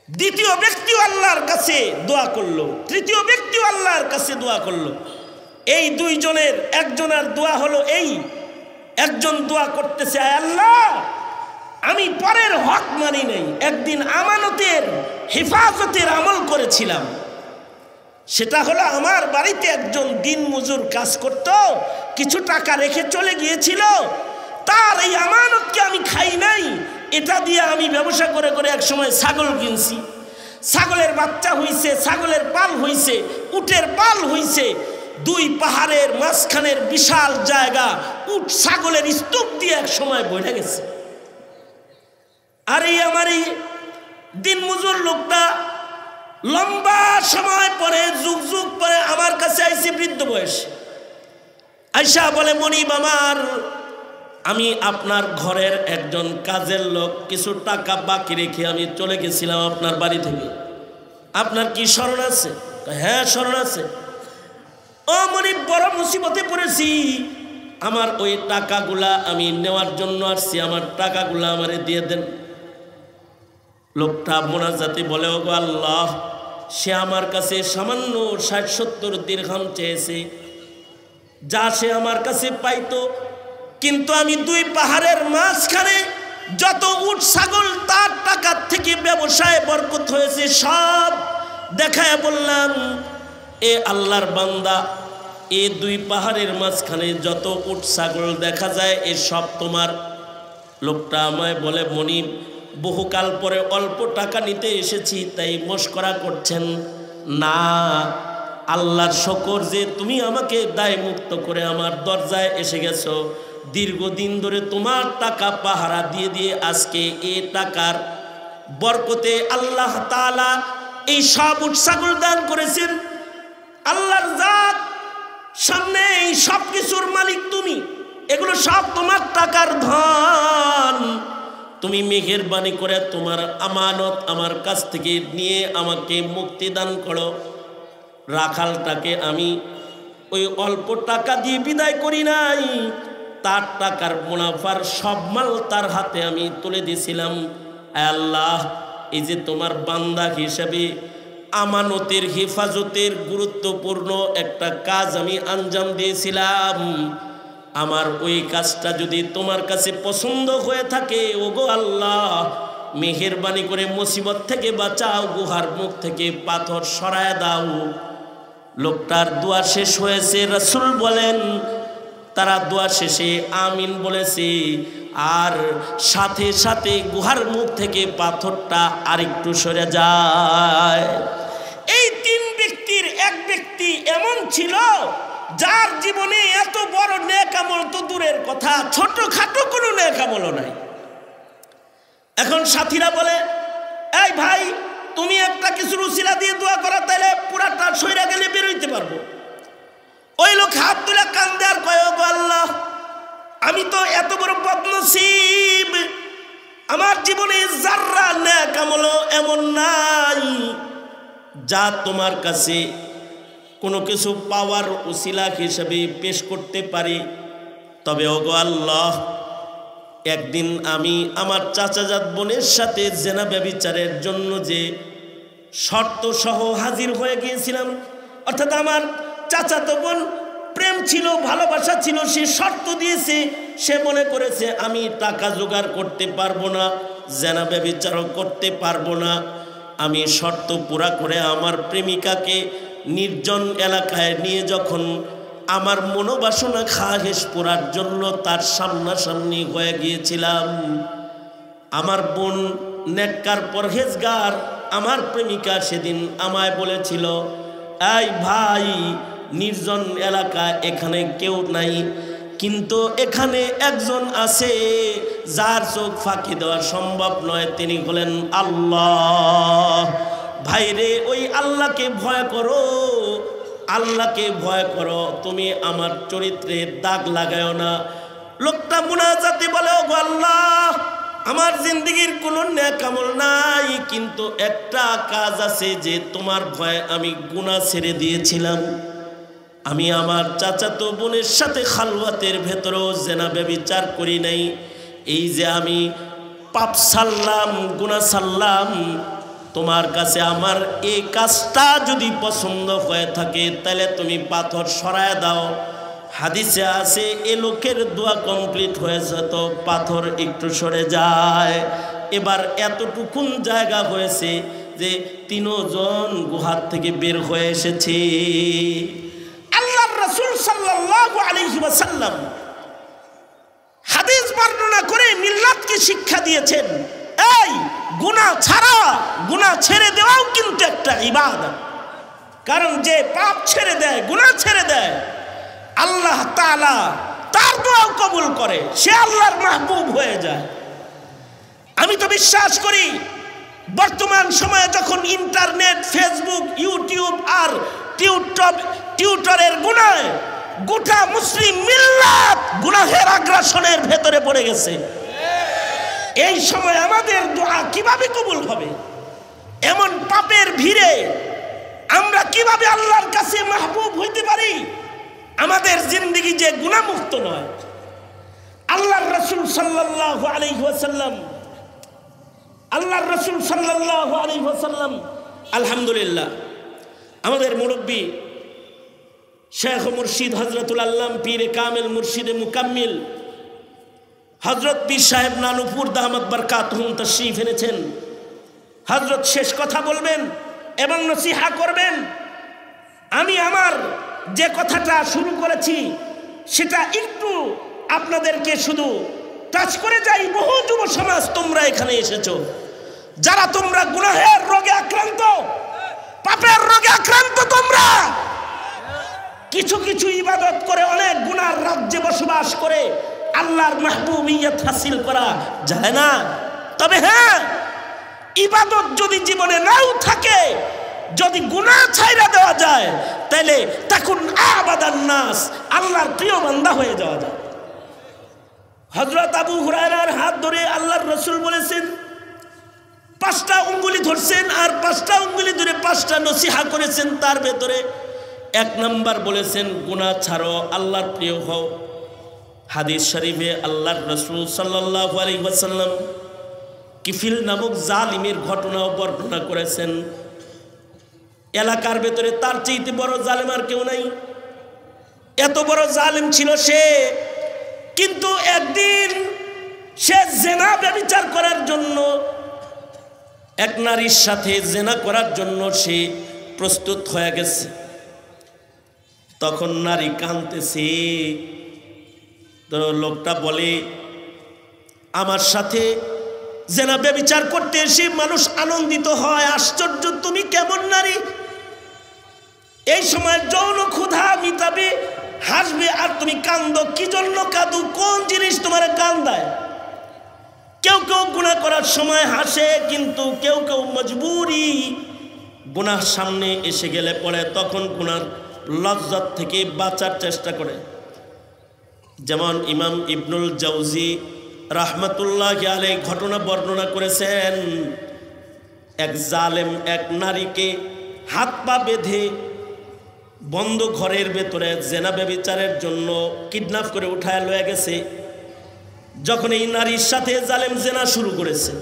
দ্বিতীয় ব্যক্তিও আল্লাহর কাছে দোয়া করলো, তৃতীয় ব্যক্তিও আল্লাহর কাছে দোয়া করলো। এই দুইজনের একজনের দোয়া হলো এই, একজন দোয়া করতেছে, আয় আল্লাহ আমি পরের হক মানি নাই, একদিন আমানতের হেফাজতের আমল করেছিলাম। সেটা হলো আমার বাড়িতে একজন দিন মজুর কাজ করত, কিছু টাকা রেখে চলে গিয়েছিল, তার এই আমানতকে আমি খাই নাই। এটা দিয়ে আমি ব্যবসা করে করে একসময় ছাগল কিনছি, ছাগলের বাচ্চা হইছে, ছাগলের পাল হইছে, উটের পাল হইছে। দুই পাহাড়ের মাঝখানের বিশাল জায়গা উট ছাগলের স্তূপ দিয়ে এক সময় বইটা গেছে। আর এই আমার এই দিন মজুর লোকটা লম্বা সময় পরে, যুগ যুগ পরে আমার কাছে আইছে বৃদ্ধ বয়সে। আয়সা বলে, মনিব আমার, আমি আপনার ঘরের একজন কাজের লোক, কিছু টাকা বাকি রেখে আমি চলে গেছিলাম আপনার বাড়ি থেকে, আপনার কি স্মরণ আছে? হ্যাঁ স্মরণ আছে। ও মনিব, বড় মুসিবতে পড়েছি, আমার ওই টাকাগুলা আমি নেওয়ার জন্য আসছি, আমার টাকাগুলা আমারে দিয়ে দেন। লোকটা মোনাজাতে বলে, ওগো আল্লাহ, সে আমার কাছে সামান্য ৬০-৭০ দিরহাম চেয়েছে, যা সে আমার কাছে পাইতো, কিন্তু আমি দুই পাহাড়ের মাঝখানে যত উট ছাগল তার টাকার থেকে ব্যবসায় বরকত হয়েছে সব দেখায় বললাম, এ আল্লাহর বান্দা, এ দুই পাহাড়ের মাঝখানে যত উট ছাগল দেখা যায় এ সব তোমার। লোকটা আমায় বলে, মনিব বহুকাল পরে অল্প টাকা নিতে এসেছি, তাই মস্করা করছেন না, আল্লাহর শকর যে তুমি আমাকে দায় মুক্ত করে আমার দরজায় এসে গেছো। দীর্ঘদিন ধরে তোমার টাকা পাহারা দিয়ে দিয়ে আজকে এ টাকার বরকতে আল্লাহ তাআলা এই সব উট ছাগল দান করেছেন। আল্লাহর জাত সামনে এই সব কিছুর মালিক তুমি, এগুলো সব তোমার টাকার ধন। তুমি মেহেরবানি করে তোমার আমানত আমার কাছ থেকে নিয়ে আমাকে মুক্তি দান করো। রাখালটাকে আমি ওই অল্প টাকা দিয়ে বিদায় করি নাই, তার টাকার মুনাফার সব মাল তার হাতে আমি তুলে দিয়েছিলাম। আল্লাহ, এই যে তোমার বান্দা হিসেবে আমানতের হেফাজতের গুরুত্বপূর্ণ একটা কাজ আমি আঞ্জাম দিয়েছিলাম, আমার ওই কাজটা যদি তোমার কাছে পছন্দ হয়ে থাকে, ওগো আল্লাহ মেহেরবানি করে মুসিবত থেকে বাঁচাও, গুহার মুখ থেকে পাথর সরায় দাও। লোকটার দোয়া শেষ হয়েছে, রাসূল বলেন তারা দোয়া শেষে আমিন বলেছে, আর সাথে সাথে গুহার মুখ থেকে পাথরটা আরেকটু সরে যায়। এই তিন ব্যক্তির এক ব্যক্তি এমন ছিল যার জীবনে এত বড় নেক আমল তো দূরের কথা, ছোটখাটো কোনো নেক আমলও নাই। এখন সাথীরা বলে, এই ভাই তুমি একটা কিছুর উসিলা দিয়ে দোয়া করা, তাইলে পুরাটা সইরা গেলে বের হইতে পারবো। ওই লোক হাত তুলে কান্দে আর কয়, ওগো আল্লাহ, আমি তো এত বড় বদনসিব, আমার জীবনে যাররা নেক আমল এমন নাই যা তোমার কাছে কোনো কিছু পাওয়ার উসিলা হিসেবে পেশ করতে পারি। তবে ওগো আল্লাহ, একদিন আমি আমার চাচাজাত বোনের সাথে জেনা ব্যভিচারের জন্য যে শর্ত সহ হাজির হয়ে গিয়েছিলাম, অর্থাৎ আমার চাচাতো বোন প্রেম ছিল, ভালোবাসা ছিল, সে শর্ত দিয়েছে, সে মনে করেছে আমি টাকা জোগাড় করতে পারবো না, জেনা ব্যভিচারও করতে পারবো না। আমি শর্ত পুরা করে আমার প্রেমিকাকে নির্জন এলাকায় নিয়ে যখন আমার মনোবাসনা খাহেশ পুরার জন্য তার সামনাসামনি হয়ে গিয়েছিলাম, আমার বোন নেককার পরহেজগার আমার প্রেমিকা সেদিন আমায় বলেছিল, এই ভাই, নির্জন এলাকা, এখানে কেউ নাই, কিন্তু এখানে একজন আছে যার চোখ ফাঁকি দেওয়া সম্ভব নয়, তিনি হলেন আল্লাহ। ভাইরে, ওই আল্লাহকে ভয় করো, আল্লাহকে ভয় করো, তুমি আমার চরিত্রের দাগ লাগায়ও না। লোকটা মুনাজাতে বলে, ওগো আল্লাহ, আমার জিন্দগির কোনো নেক আমল নাই, কিন্তু একটা কাজ আছে যে তোমার ভয়ে আমি গুনাহ ছেড়ে দিয়েছিলাম। আমি আমার চাচাতো বোনের সাথে খালওয়াতের ভেতরেও জেনা ব্যভিচার করি নাই। এই যে আমি পাপ সারলাম, গুনাহ সারলাম, তোমার কাছে আমার এই কাজটা যদি পছন্দ হয়ে থাকে তাহলে তুমি পাথর সরায় দাও। হাদিসে আছে, এ লোকের দোয়া কমপ্লিট হয়েছে তো পাথর একটু সরে যায়। এবার এতটুকুন জায়গা হয়েছে যে তিনজন গুহার থেকে বের হয়ে এসেছে। আল্লাহর রাসূল সাল্লাল্লাহু আলাইহি ওয়াসাল্লাম হাদিস বর্ণনা করে মিল্লাতকে শিক্ষা দিয়েছেন, এই গুনাহ ছাড়া, গুনাহ ছেড়ে দেওয়াও কিন্তু একটা ইবাদত। কারণ যে পাপ ছেড়ে দেয়, গুনাহ ছেড়ে দেয়, আল্লাহ তাআলা তার দোয়াও কবুল করে, সে আল্লাহর মাহবুব হয়ে যায়। আমি তো বিশ্বাস করি বর্তমান সময়ে যখন ইন্টারনেট, ফেসবুক, ইউটিউব আর টিউটরের গুনাহে গোটা মুসলিম মিল্লাত গুনাহের আগ্রাসনের ভেতরে পড়ে গেছে, এই সময় আমাদের দোয়া কিভাবে কবুল হবে? এমন পাপের ভিড়ে আমরা কিভাবে আল্লাহর কাছে মাহবুব হইতে পারি? আমাদের জিন্দেগি যে গুনাহমুক্ত নয়। আল্লাহর রাসূল সাল্লাল্লাহু আলাইহি ওয়াসাল্লাম, আল্লাহর রাসূল সাল্লাল্লাহু আলাইহি ওয়াসাল্লাম, আলহামদুলিল্লাহ, আমাদের মুরব্বী শেখ মুর্শিদ হযরতুল আল্লাম পীর কামিল মুর্শিদে মুকাম্মিল হযরত পীর সাহেব নানুপুর দামাত বরকাতুহুম তাশরীফ এনেছেন। হযরত শেষ কথা বলবেন এবং নসিহা করবেন। আমি আমার যে কথাটা শুরু করেছি সেটা একটু আপনাদেরকে শুধু টাচ করে যাই। বহু যুব সমাজ তোমরা এখানে এসেছো, যারা তোমরা গুনাহের রোগে আক্রান্ত, পাপের রোগে আক্রান্ত, তোমরা কিছু কিছু ইবাদত করে অনেক গুনার রাজ্যে বসবাস করে আল্লাহর মাহবুবিয়ত হাসিল করা যায় না। তবে হ্যাঁ, ইবাদত যদি জীবনে নাও থাকে, যদি গুনাহ ছাইরা দেওয়া যায়, তাহলে তখন আবাদান নাস, আল্লাহর প্রিয় বান্দা হয়ে যাওয়া যায়। হযরত আবু হুরায়রার হাত ধরে আল্লাহর রাসূল বলেছেন, 5টা আঙ্গুলি ধরছেন আর 5টা আঙ্গুলি ধরে 5টা নসিহা করেছেন। তার ভেতরে 1 নাম্বার বলেছেন, গুনাহ ছাড়ো, আল্লাহর প্রিয় হও। হাদিস শরীফে আল্লাহর রাসূল সাল্লাল্লাহু আলাইহি ওয়াসাল্লাম কিফিল নামক জালিমের ঘটনাও বর্ণনা করেছেন। এলাকার ভেতরে তার চাইতে বড় জালেম আর কেউ নাই। এত বড় জালেম ছিল সে, কিন্তু একদিন সে জেনা ব্যভিচার করার জন্য, এক নারীর সাথে জেনা করার জন্য সে প্রস্তুত হয়ে গেছে। তখন নারী কাঁদতেছে, তো লোকটা বলে, আমার সাথে জেনা ব্যভিচার করতে এসে মানুষ আনন্দিত হয়, আশ্চর্য, তুমি কেমন নারী? এই সময় যৌন ক্ষুধা মিটাবে হাসবে আর তুমি কান্দো। কি জন্য কাঁদো? কোন জিনিস তোমার কান্দায়? কেউ কেউ গুনাহ করার সময় হাসে, কিন্তু কেউ কেউ মজবুরি গুনাহ সামনে এসে গেলে পরে তখন গুনার লজ্জত থেকে বাঁচার চেষ্টা করে। যেমন ইমাম ইবনুল জাওজি রাহমাতুল্লাহি আলাইহি ঘটনা বর্ণনা করেছেন, এক জালেম এক নারীকে হাত পা বেঁধে বন্ধ ঘরের ভেতরে জেনা ব্যভিচারের জন্য কিডন্যাপ করে উঠায় লয়ে গেছে। যখন এই নারীর সাথে জালেম জেনা শুরু করেছে,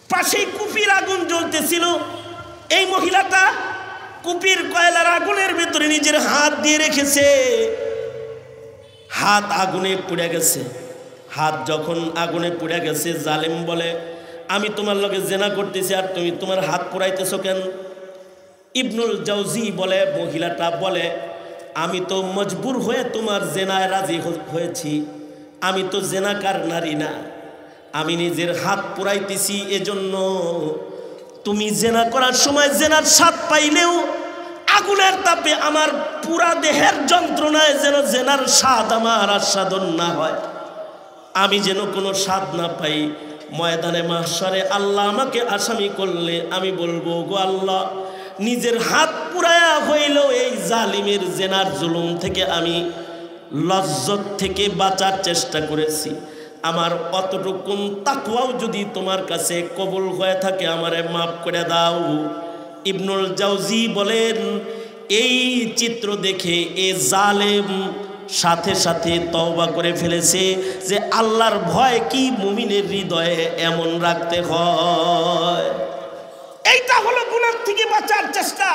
পাশেই কুপির আগুন জ্বলতেছিল। এই মহিলাটা কুপির কয়লার আগুনের ভেতরে নিজের হাত দিয়ে রেখেছে, হাত আগুনে পুড়ে গেছে। হাত যখন আগুনে পুড়ে গেছে, জালেম বলে, আমি তোমার লগে জেনা করতেছি আর তুমি তোমার হাত পুড়াইতেছো কেন? ইবনুল জাওজি বলে, মহিলাটা বলে, আমি তো মজবুর হয়ে তোমার জেনায় রাজি হয়েছি, আমি তো জেনাকার নারী না, আমি নিজের হাত পুড়াইতেছি এজন্য। তুমি জেনা করার সময় জেনার স্বাদ পাইলেও আগুনের তাপে আমার পুরা দেহের যন্ত্রণায় যেন জেনার স্বাদ আমার আস্বাদন না হয়, আমি যেন কোনো স্বাদ না পাই। ময়দানে মাহশরে আল্লাহ আমাকে আসামি করলে আমি বলবো, গো আল্লাহ, নিজের হাত পুরায়া হইলেও এই জালিমের জেনার জুলুম থেকে আমি লজ্জত থেকে বাঁচার চেষ্টা করেছি। আমার অতটুকুন তাকওয়াও যদি তোমার কাছে কবুল হয়ে থাকে, আমারে মাফ করে দাও। ইবনুল জাওজি বলেন, এই চিত্র দেখে এ জালেম সাথে সাথে তওবা করে ফেলেছে যে আল্লাহর ভয় কি মুমিনের হৃদয়ে এমন রাখতে হয়। এইটা হলো গুনাহ থেকে বাঁচার চেষ্টা।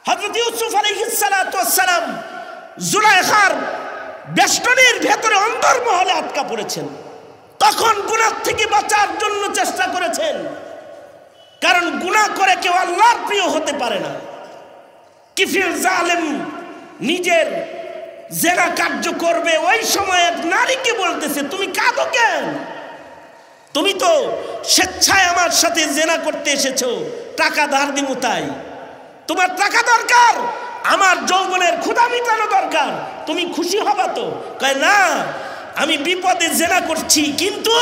হযরত ইউসুফ আলাইহিস সালাতু ওয়াস সালাম জুলাইখার বেষ্টনীর ভেতরে অন্তর্মহলে আটকা পড়েছেন, তখন গুনাহ থেকে বাঁচার জন্য চেষ্টা করেছেন। কারণ গুনাহ করে কেউ আল্লাহর প্রিয় হতে পারে না। কিফিল জালেম নিজের জেনা কার্য করবে, ওই সময় এক নারীকে বলতেছে, তুমি কাঁদো কেন? তুমি তো স্বেচ্ছায় আমার সাথে জেনা করতে এসেছো, টাকা ধার দিমু তাই। তোমার টাকা দরকার, আমার যৌবনের ক্ষুধা মিটানো দরকার, তুমি খুশি হবা তো? কয় না, আমি বিপদে জেনা করছি, কিন্তু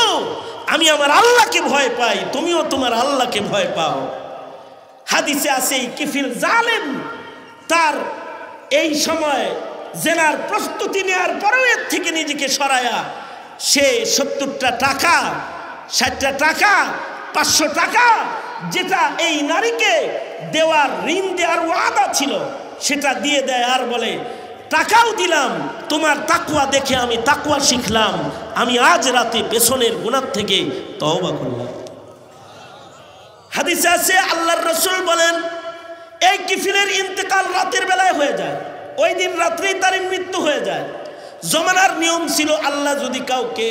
আমি আমার আল্লাহকে ভয় পাই, তুমিও তোমার আল্লাহকে ভয় পাও। হাদিসে আছে কিফিল জালেম তার এই সময় জেনার প্রস্তুতি নেওয়ার পরেও এর থেকে নিজেকে সরায়া সে 70টা টাকা, 60টা টাকা, 500 টাকা যেটা এই নারীকে দেওয়ার ঋণ দেওয়ার ওয়াদা ছিল সেটা দিয়ে দেয়, আর বলে, টাকাও দিলাম, তোমার তাকওয়া দেখে আমি তাকওয়া শিখলাম, আমি আজ রাতে পেছনের গুনাহ থেকে তওবা করলাম। হাদিসে আছে আল্লাহর রাসূল বলেন, এই কিফিলের ইন্তেকাল রাতের বেলায় হয়ে যায়, ওই দিন রাত্রেই তার মৃত্যু হয়ে যায়। জমানার নিয়ম ছিল, আল্লাহ যদি কাউকে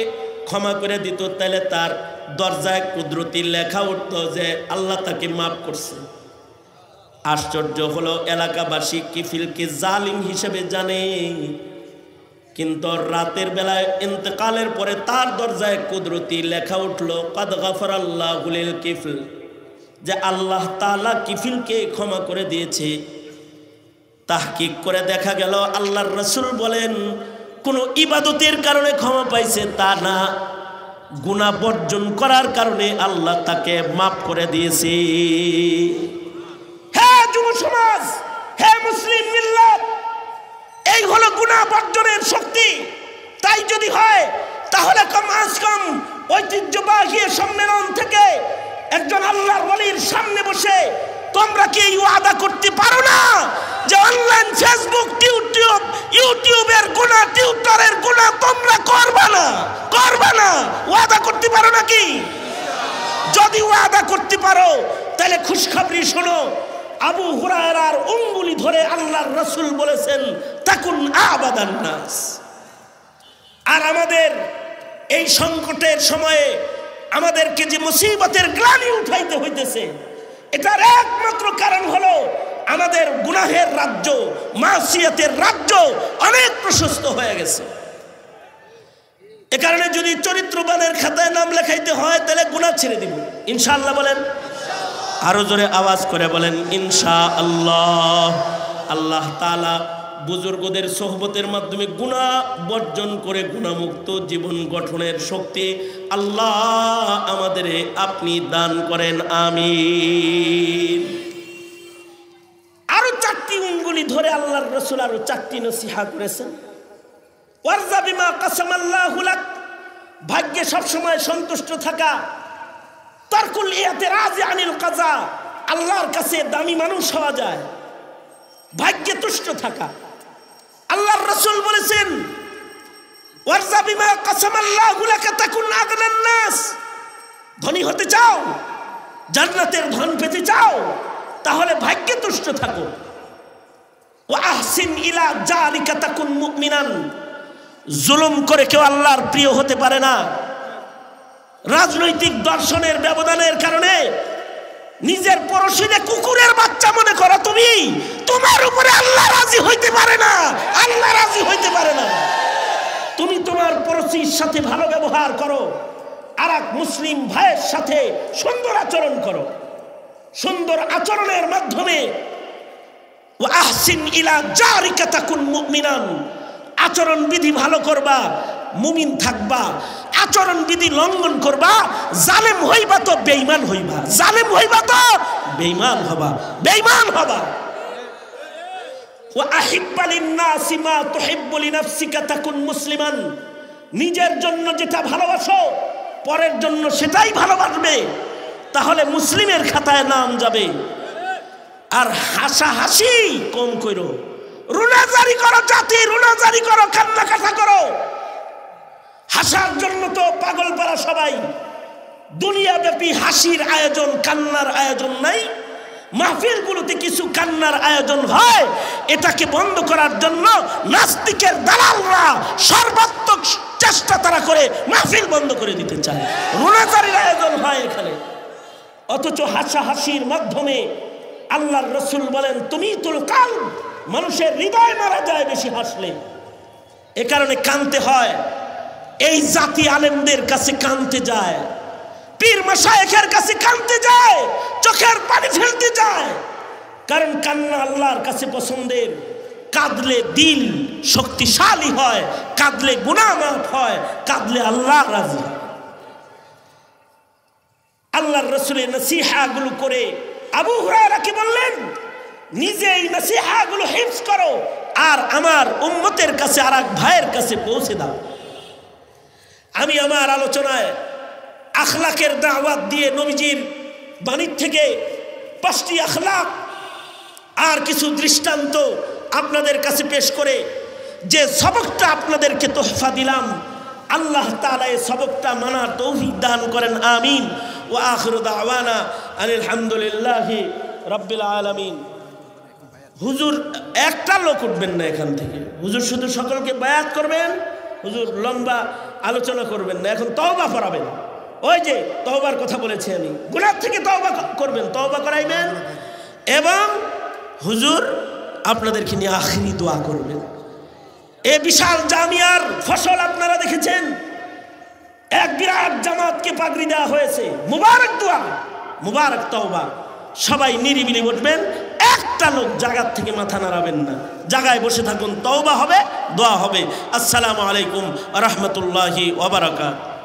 ক্ষমা করে দিত তাহলে তার দরজায় কুদরতি লেখা উঠত যে আল্লাহ তাকে মাফ করছে। আশ্চর্য হলো, এলাকাবাসী কিফিলকে জালিম হিসেবে জানে, কিন্তু রাতের বেলায় ইন্তেকালের পরে তার দরজায় কুদরতি লেখা উঠল, কাদ গাফারাল্লাহু লিল কিফল, যে আল্লাহ তাআলা কিফিলকে ক্ষমা করে দিয়েছে। তাহকিক করে দেখা গেল, আল্লাহর রাসূল বলেন, কোনো ইবাদতের কারণে ক্ষমা পাইছে তা না, গুনাহ বর্জন করার কারণে আল্লাহ তাকে মাফ করে দিয়েছে। হ্যাঁ যুব সমাজ, হ্যাঁ মুসলিম মিল্লাত, এই হলো গুনাহ বর্জনের শক্তি। তাই যদি হয় তাহলে কম আজ কম ঐতিহ্যবাহী সম্মেলন থেকে একজন আল্লাহর ওলির সামনে বসে তোমরা কি এই ওয়াদা করতে পারো না যে অনলাইন ফেসবুক ইউটিউবের গুনাহ, টিউটরের গুনাহ তোমরা করবে না? করবে না, ওয়াদা করতে পারো নাকি? যদি ওয়াদা করতে পারো তাহলে খুশখবরি শোনো, আবু হুরায়রার আঙ্গুলি ধরে আল্লাহর রাসূল বলেছেন, তাকুন আবাদান নাস। আর আমাদের এই সংকটের সময়ে আমাদেরকে যে মুসিবতের গ্লানি উঠাইতে হইতেছে, এটার একমাত্র কারণ হলো আমাদের গুনাহের রাজ্য, মাসিয়াতের রাজ্য অনেক প্রশস্ত হয়ে গেছে। এ কারণে যদি চরিত্রবানের খাতায় নাম লেখাইতে হয় তাহলে গুনাহ ছেড়ে দিব, ইনশাআল্লাহ বলেন। আরো জোরে আওয়াজ করে বলেন ইনশাআল্লাহ। আল্লাহ তাআলা বুজুর্গদের সোহবতের মাধ্যমে গুনাহ বর্জন করে গুনাহমুক্ত জীবন গঠনের শক্তি আল্লাহ আমাদের আপনি দান করেন, আমিন। আরো 4টি অঙ্গুলি ধরে আল্লাহর রাসূল আরো 4টি নসিহত করেছেন। ওয়ারজা বিমা কাসামাল্লাহু লাক, ভাগ্যে সবসময় সন্তুষ্ট থাকা। তারকুল ইতিরাজ আনিল কাজা, আল্লাহর কাছে দামি মানুষ হওয়া যায়, ভাগ্যে তুষ্ট থাকা। আল্লাহর রাসূল বলেছেন ওয়ারজা বিমা কাসামাল্লাহু লাক তাকুন আগনান নাস, ধনী হতে চাও, জান্নাতের ধন পেতে চাও, তাহলে ভাগ্যে তুষ্ট থাকো। ওয়া আহসিন ইলা জালিকা তাকুন মুমিনান, জুলুম করে কেউ আল্লাহর প্রিয় হতে পারে না। রাজনৈতিক দর্শনের ব্যবধানের কারণে নিজের পড়শিকে কুকুরের বাচ্চা মনে করো তুমি, তোমার উপরে আল্লাহ রাজি হইতে পারে না, আল্লাহ রাজি হইতে পারে না। তুমি তোমার পড়শির সাথে ভালো ব্যবহার করো, আর এক মুসলিম ভাইয়ের সাথে সুন্দর আচরণ করো। সুন্দর আচরণের মাধ্যমে ওয়া আহসিন ইলা জারিকা তাকুন মুমিনান, আচরণ বিধি ভালো করবা, মুমিন থাকবা। আচরণ বিধি লঙ্ঘন করবা, জালেম হইবা তো বেঈমান হইবা, জালেম হইবা তো বেঈমান হবা, বেঈমান হবা। ওয়া আহিব্বা লিন-নাসি মা তুহিব্বু লিনাফসিকা তাকুন মুসলিমান, নিজের জন্য যেটা ভালোবাসো পরের জন্য সেটাই ভালোবাসবে, তাহলে মুসলিমের খাতায় নাম যাবে। আর হাসাহাসি কম করো, রুনাজারি করো, জাতি রুনাজারি করো, কান্না কাটা করো। হাসার জন্য তো পাগল পারা সবাই, দুনিয়াব্যাপী হাসির আয়োজন, কান্নার আয়োজন নাই। মাহফিলগুলোতে কিছু কান্নার আয়োজন হয়, এটাকে বন্ধ করার জন্য নাস্তিকের দালালরা সর্বাত্মক চেষ্টা তারা করে মাহফিল বন্ধ করে দিতে চায়, রুনাজারির আয়োজন হয় এখানে। অথচ হাসাহাসির মাধ্যমে আল্লাহর রাসূল বলেন তুমি তুল কাল, মানুষের হৃদয় মারা যায় বেশি হাসলে। এ কারণে কানতে হয়, এই জাতি আলেমদের কাছে কানতে যায়, পীর মাশায়েখের কাছে কানতে যায়, চোখের পানি ফেলতে যায়। কারণ কান্না আল্লাহর কাছে পছন্দের। কাঁদলে দিল শক্তিশালী হয়, কাঁদলে গুনাহ মাফ হয়, কাঁদলে আল্লাহ রাজি হয়। আল্লাহর রাসূলের নসিহতগুলো করে আবু হুরায়রা কি বললেন, নিজে এই নসিহতগুলো হিফজ করো আর আমার উম্মতের কাছে আর এক ভাইয়ের কাছে পৌঁছে দাও। আমি আমার আলোচনায় আখলাকের দাওয়াত দিয়ে নবীজির বাণী থেকে 5টি আখলাক আর কিছু দৃষ্টান্ত আপনাদের কাছে পেশ করে যে সবকটা আপনাদেরকে তোহফা দিলাম, আল্লাহ তাআলা এই সবকটা মানার তৌফিক দান করেন, আমিন। ওয়া আখিরু দাওয়ানা আনিল হামদুলিল্লাহি রাব্বিল আলামিন। হুজুর একটা লোক উঠবেন না এখান থেকে, হুজুর শুধু সকলকে বায়াত করবেন, হুজুর লম্বা আলোচনা করবেন না। এখন তওবা করাবেন, ওই যে তওবার কথা বলেছি আমি, গুনাহ থেকে তওবা করবেন, তওবা করাইবেন, এবং হুজুর আপনাদেরকে নিয়ে আখিরি দোয়া করবেন। এই বিশাল জামিয়ার ফসল আপনারা দেখেছেন, এক বিরাট জামাতকে পাগড়ি দেওয়া হয়েছে। মুবারক দোয়া, মুবারক তওবা। সবাই নিরিবিলি বসবেন, একটা লোক জায়গার থেকে মাথা নাড়াবেন না, জায়গায় বসে থাকুন, তওবা হবে, দোয়া হবে। আসসালামু আলাইকুম ওয়া রাহমাতুল্লাহি ওয়া বারাকাতুহু।